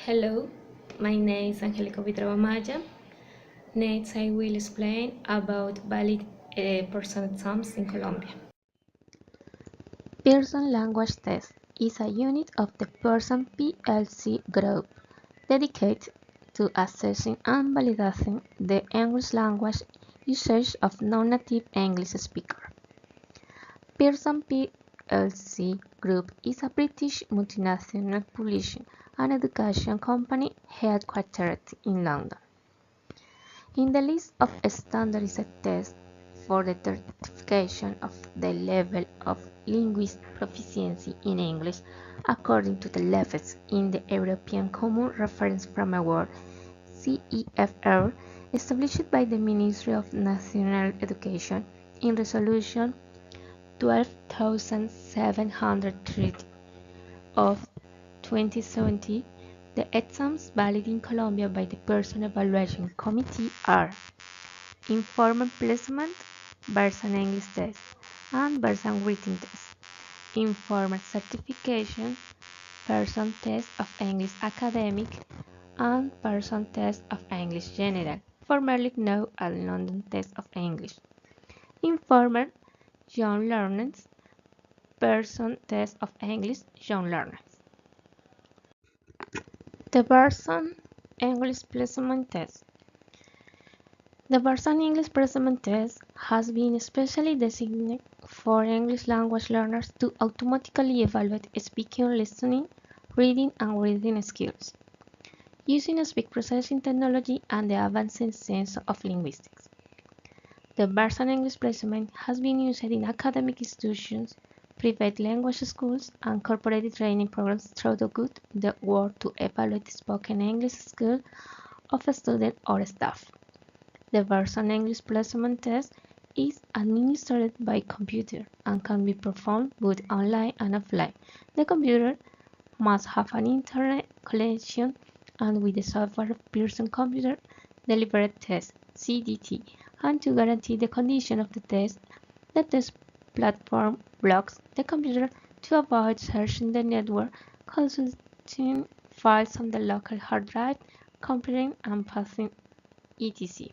Hello, my name is Angelica Maya. Next, I will explain about valid Pearson exams in Colombia. Pearson Language Test is a unit of the Pearson PLC group dedicated to assessing and validating the English language usage of non-native English speakers. Pearson PLC Group is a British multinational publishing and education company headquartered in London. In the list of standardized tests for the certification of the level of linguistic proficiency in English according to the levels in the European Common Reference Framework (CEFR) established by the Ministry of National Education in Resolution 12730 of 2017. The exams valid in Colombia by the Pearson Evaluation Committee are Informal Placement, Pearson English Test, and Pearson Written Test. Informal Certification, Pearson Test of English Academic, and Pearson Test of English General, formerly known as London Test of English. Informal Young Learners, Pearson Test of English Young Learners. The Pearson English Placement Test. The Pearson English Placement Test has been specially designed for English language learners to automatically evaluate speaking, listening, reading, and writing skills, using speech processing technology and the advanced science of linguistics. The Pearson English Placement has been used in academic institutions, private language schools, and corporate training programs throughout the world to evaluate the spoken English skills of students or staff. The Pearson English Placement Test is administered by computer and can be performed both online and offline. The computer must have an internet connection and with the software of Pearson Computer Delivered Test (CDT), and to guarantee the condition of the test platform blocks the computer to avoid searching the network, consulting files on the local hard drive, comparing and passing etc.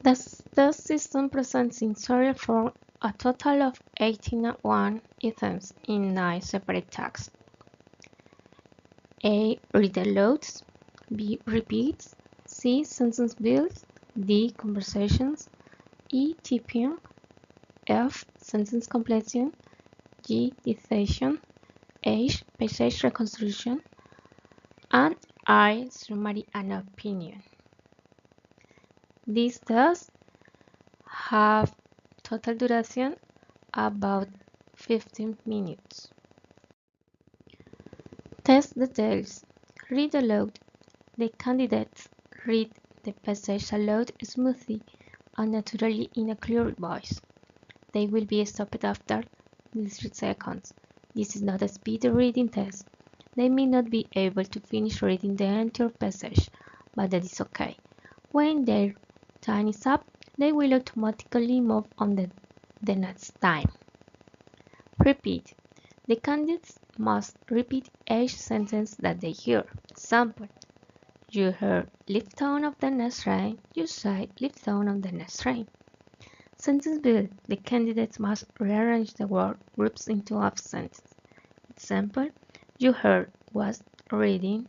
The test system presents in serial form a total of 81 items in 9 separate tags. A. Read loads. B. Repeats. C. Sentence builds. D. Conversations. E. Typing. F. Sentence completion. G. Dictation. H. Passage reconstruction. And I. Summary and opinion. These tests have total duration about 15 minutes. Test details. Read aloud. The candidates read the passage aloud smoothly and naturally in a clear voice. They will be stopped after 3 seconds. This is not a speed reading test. They may not be able to finish reading the entire passage, but that is okay. When their time is up, they will automatically move on the next time. Repeat. The candidates must repeat each sentence that they hear. Example: you heard leave town of the next train. You say leave town of the next train. Sentence build. The candidates must rearrange the word groups into half sentences. Example: you heard was reading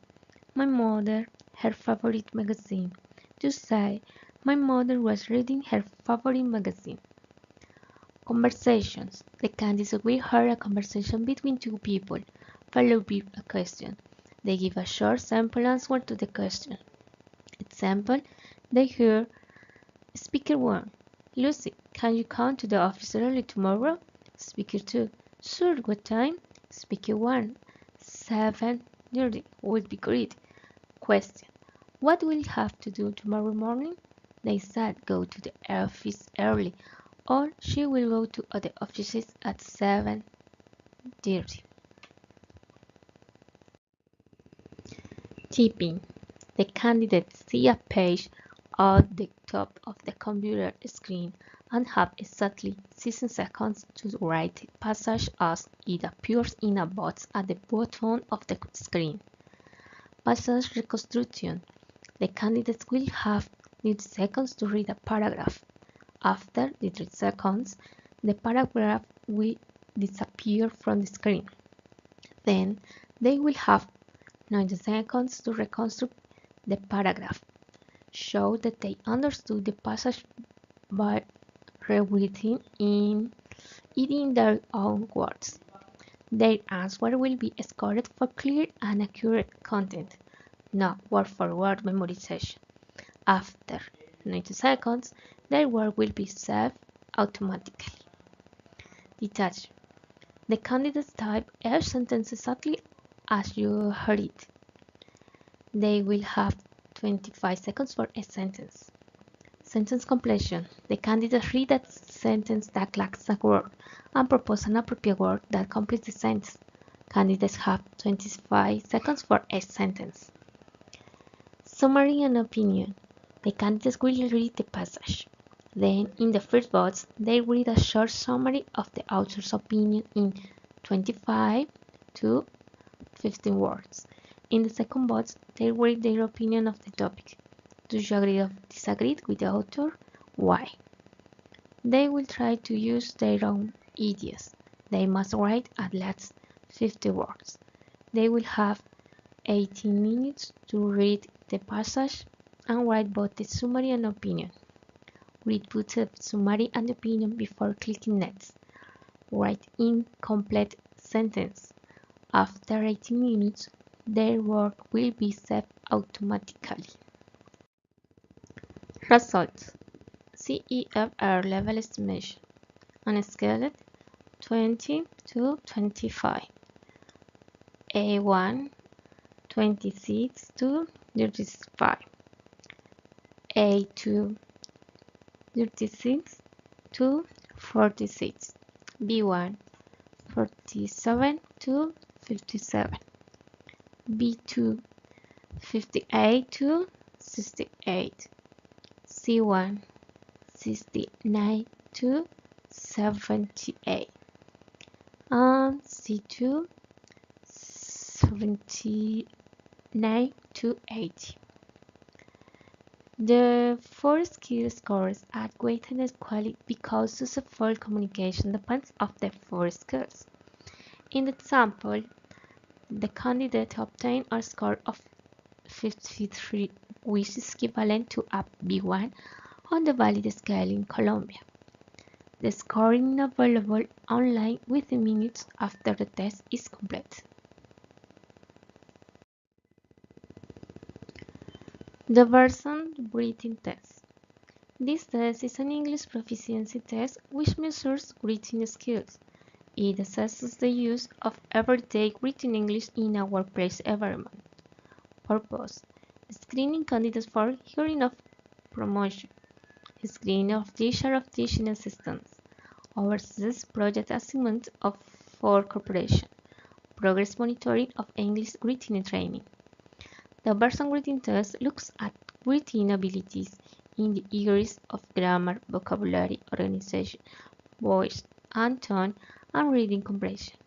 my mother her favorite magazine. You say my mother was reading her favorite magazine. Conversations. The candidates will hear a conversation between two people, followed by a question. They give a short sample answer to the question. Example: they hear Speaker 1. Lucy, can you come to the office early tomorrow? Speaker 2. Sure, what time? Speaker 1. 7:30 would be great. Question: what will you have to do tomorrow morning? They said go to the office early, or she will go to the offices at 7:30. Typing. The candidates see a page at the top of the computer screen and have exactly 6 seconds to write the passage as it appears in a box at the bottom of the screen. Passage reconstruction. The candidates will have 30 seconds to read a paragraph. After the 3 seconds, the paragraph will disappear from the screen. Then they will have 90 seconds to reconstruct the paragraph. Show that they understood the passage by rewriting it in their own words. Their answer will be scored for clear and accurate content, not word-for-word memorization. After 90 seconds, their work will be saved automatically. Detach. The candidates type each sentence exactly as you heard it. They will have 25 seconds for a sentence. Sentence completion. The candidates read a sentence that lacks a word and propose an appropriate word that completes the sentence. Candidates have 25 seconds for a sentence. Summary and opinion. The candidates will read the passage. Then, in the first box, they read a short summary of the author's opinion in 25 to 15 words. In the second box, they read their opinion of the topic. Do you agree or disagree with the author? Why? They will try to use their own ideas. They must write at least 50 words. They will have 18 minutes to read the passage and write both the summary and opinion. Read both the summary and opinion before clicking next. Write incomplete sentence. After 18 minutes, their work will be saved automatically. Results. CEFR level estimation on a scale 20 to 25. A1 26 to 35. A2 36 to 46. B1 47 to 57. B2 58 to 68. C1 69 to 78. And C2 79 to 80. The 4 skill scores are weighted equally because successful communication depends on the 4 skills. In the example, the candidate obtained a score of 53, which is equivalent to a B1 on the valid scale in Colombia. The scoring is available online within minutes after the test is complete. The Pearson Writing Test. This test is an English proficiency test which measures writing skills. It assesses the use of everyday written English in a workplace environment. Purpose: screening candidates for hearing of promotion, screening of teacher of teaching assistants, overseas project assignment for corporation, progress monitoring of English writing training. The Pearson Writing Test looks at writing abilities in the areas of grammar, vocabulary, organization, voice and tone, and reading comprehension.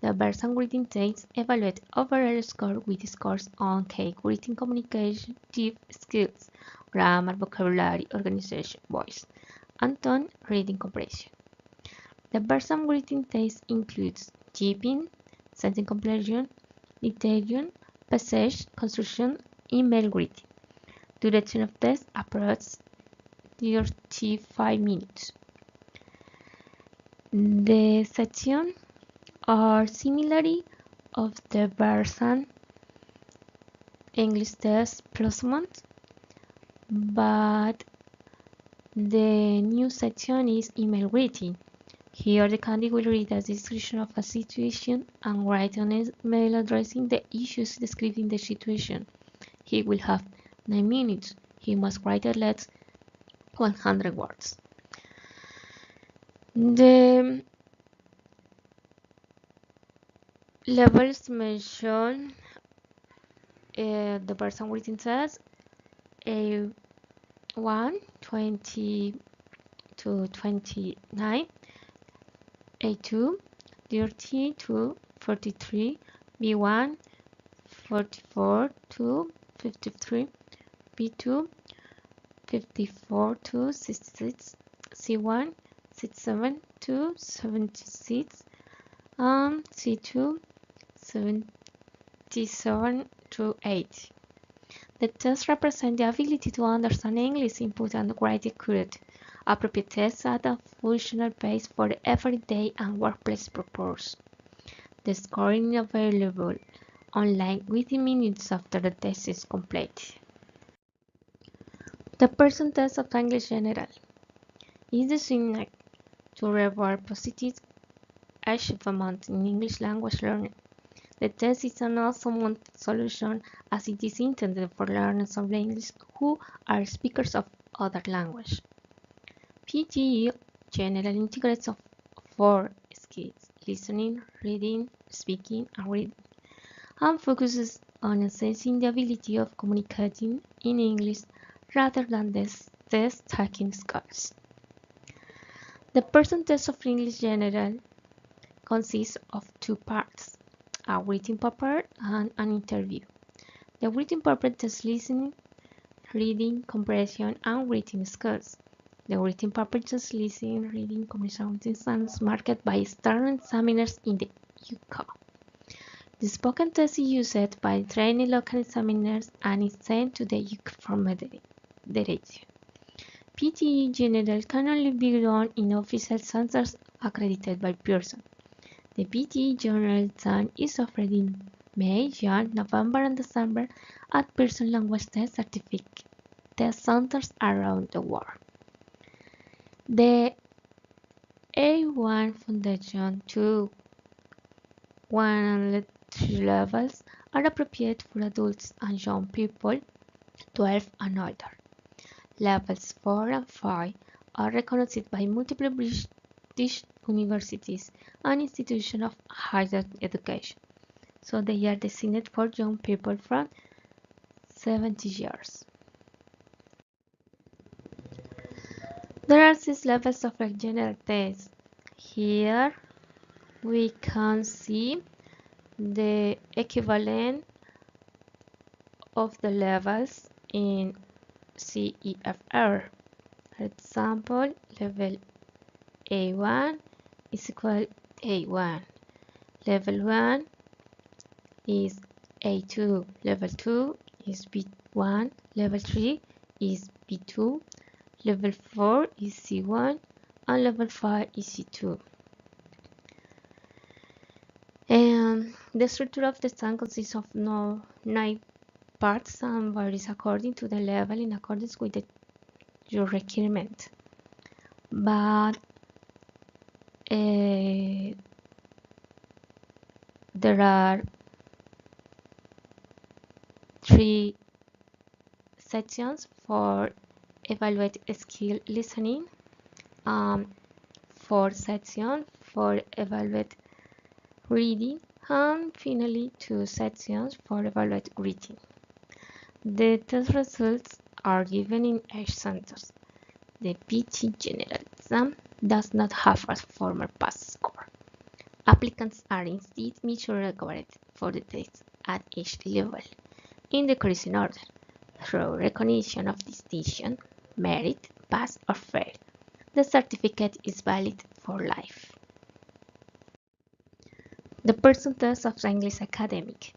The Pearson Writing Test evaluates overall score with scores on key written communicative skills, grammar, vocabulary, organization, voice, and tone, reading comprehension. The Pearson Writing Test includes typing, sentence completion, dictation, passage construction, email writing. Duration of test approximately 35 minutes. The sections are similarly of the Pearson English test plus month, but the new section is email writing. Here the candidate will read a description of a situation and write an email addressing the issues describing the situation. He will have 9 minutes. He must write at least 100 words. The levels mentioned the Pearson Writing Test: A1 20 to 29, A2 30 to 43, B1 44 to 53, B2 54 to 66, C1 67 to 76, and C2 77 to 80. The test represents the ability to understand English input and write accurate, appropriate tests at a functional pace for the everyday and workplace purpose. The scoring is available online within minutes after the test is complete. The Pearson test of English General is designed to reward positive achievement in English language learning. The test is an awesome solution as it is intended for learners of English who are speakers of other language. PGE generally integrates of 4 skills: listening, reading, speaking, and reading, and focuses on assessing the ability of communicating in English rather than the test-taking skills. The Pearson test of English General consists of 2 parts: a written paper and an interview. The written paper tests listening, reading, comprehension, and writing skills. The written paper tests listening, reading, comprehension, and is marked by external examiners in the UK. The spoken test is used by trained local examiners and is sent to the UK for moderation. PTE General can only be done in official centers accredited by Pearson. The PTE General exam is offered in May, June, November, and December at Pearson Language Test Certificate test centers around the world. The A1 Foundation 2, 1 and 3 levels are appropriate for adults and young people 12 and older. Levels 4 and 5 are recognized by multiple British universities and institutions of higher education, so they are designed for young people from 70 years. There are 6 levels of a general test. Here we can see the equivalent of the levels in CEFR. For example, level A1 is equal A1. Level 1 is A2. Level 2 is B1. Level 3 is B2. Level 4 is C1. And level 5 is C2. And the structure of the exam consists of 9 parts and varies according to the level in accordance with your requirement. But there are 3 sections for evaluate skill listening, 4 sections for evaluate reading, and finally 2 sections for evaluate writing. The test results are given in each centers. The PT General exam does not have a formal pass score. Applicants are instead mutually graded for the test at each level in decreasing order through recognition of distinction, merit, pass, or fail. The certificate is valid for life. The Pearson test of the English academic.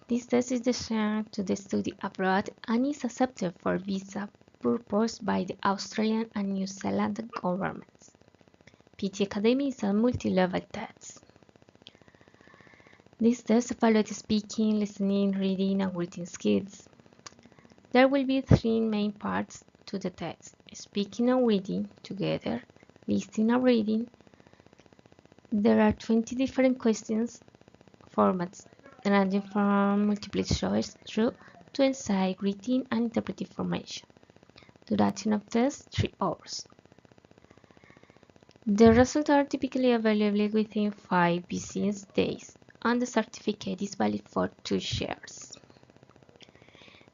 This test is designed to study abroad and is accepted for visa purposes by the Australian and New Zealand governments. PT Academy is a multi-level test. This test evaluates speaking, listening, reading, and writing skills. There will be 3 main parts to the test: speaking and reading together, listening and reading. There are 20 different questions formats, ranging from multiple choice through to essay, written, and interpretive information. Duration of test 3 hours. The results are typically available within 5 business days, and the certificate is valid for 2 years.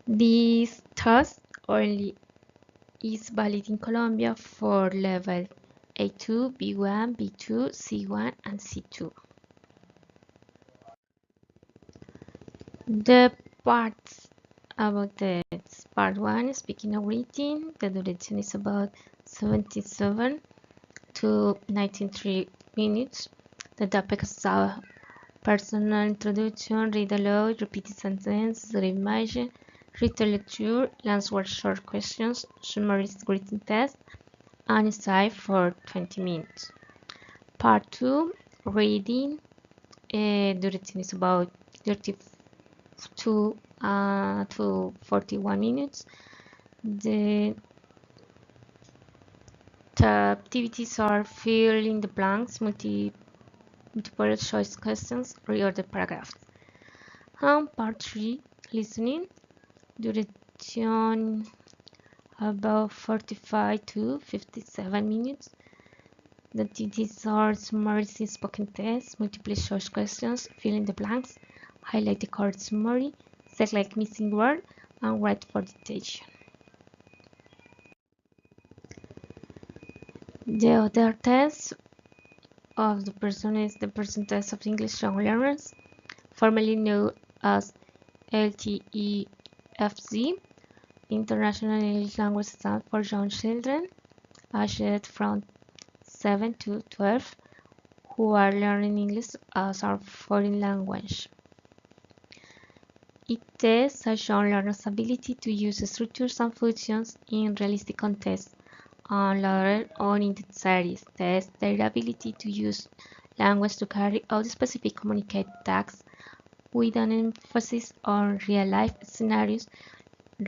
This test only is valid in Colombia for level A2, B1, B2, C1, and C2. The parts about this. Part 1, speaking and reading. The duration is about 77 to 93 minutes. The topic is a personal introduction, read aloud, repeat the sentence, read imagine, read the lecture, answer short questions, summary written test, and essay for 20 minutes. Part 2, reading. Duration is about 32 to 41 minutes. The activities are fill in the blanks, multiple choice questions, read the paragraphs. And part 3, listening. Duration about 45 to 57 minutes. The activities are summarizing spoken tests, multiple choice questions, fill in the blanks, highlight the correct summary, select missing word, and write for dictation. The other test of the person is the Pearson test of English young learners, formerly known as LTEFZ, International English Language Exam for Young Children, aged from 7 to 12, who are learning English as a foreign language. It tests a young learner's ability to use structures and functions in realistic contexts, and later on in the series tests their ability to use language to carry out specific communicate tasks with an emphasis on real-life scenarios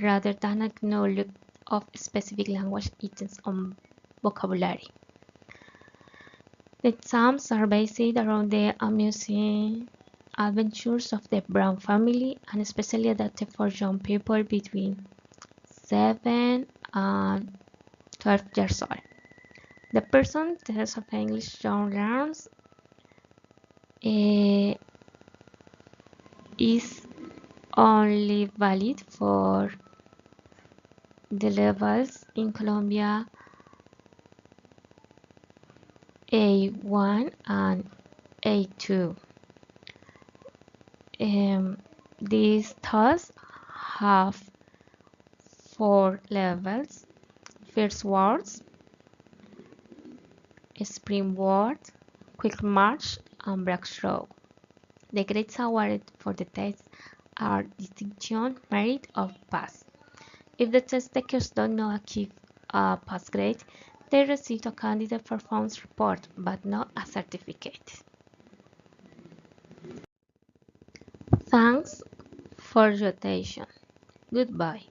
rather than a knowledge of specific language items or vocabulary. The exams are based around the amusing adventures of the Brown family and especially adapted for young people between 7 and 12 years old. The Pearson test of English young learners is only valid for the levels in Colombia A1 and A2. These tests have 4 levels: first words, springboard, quick march, and breakthrough. The grades awarded for the test are distinction, merit, or pass. If the test takers do not achieve a pass grade, they receive a candidate performance report, but not a certificate. Thanks for your attention. Goodbye.